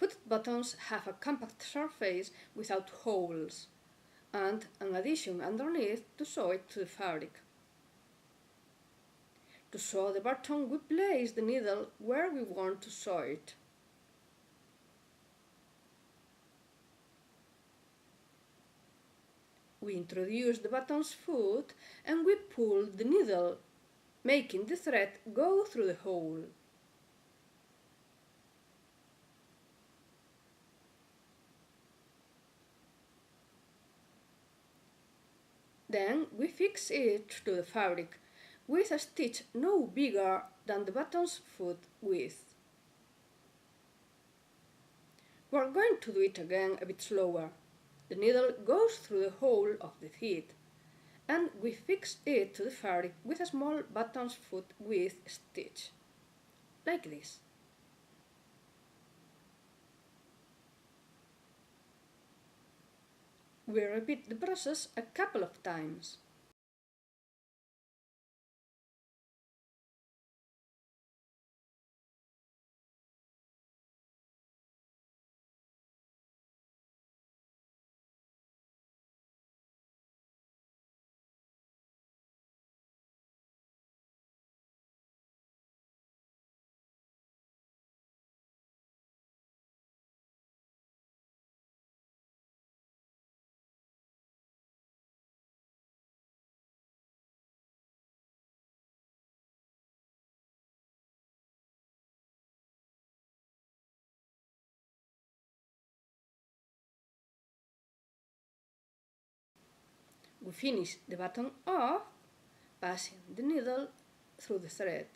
Footed buttons have a compact surface without holes, and an addition underneath to sew it to the fabric. To sew the button, we place the needle where we want to sew it. We introduce the button's foot and we pull the needle, making the thread go through the hole. Then we fix it to the fabric with a stitch no bigger than the button's foot width. We are going to do it again a bit slower. The needle goes through the hole of the feet, and we fix it to the fabric with a small button's foot width stitch, like this. We repeat the process a couple of times. We finish the button off, passing the needle through the thread.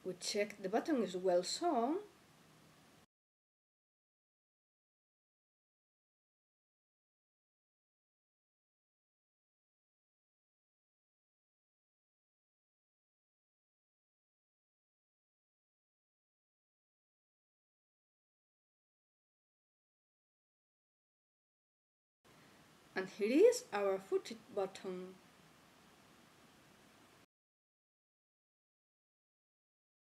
We check the button is well sewn. And here is our footed button.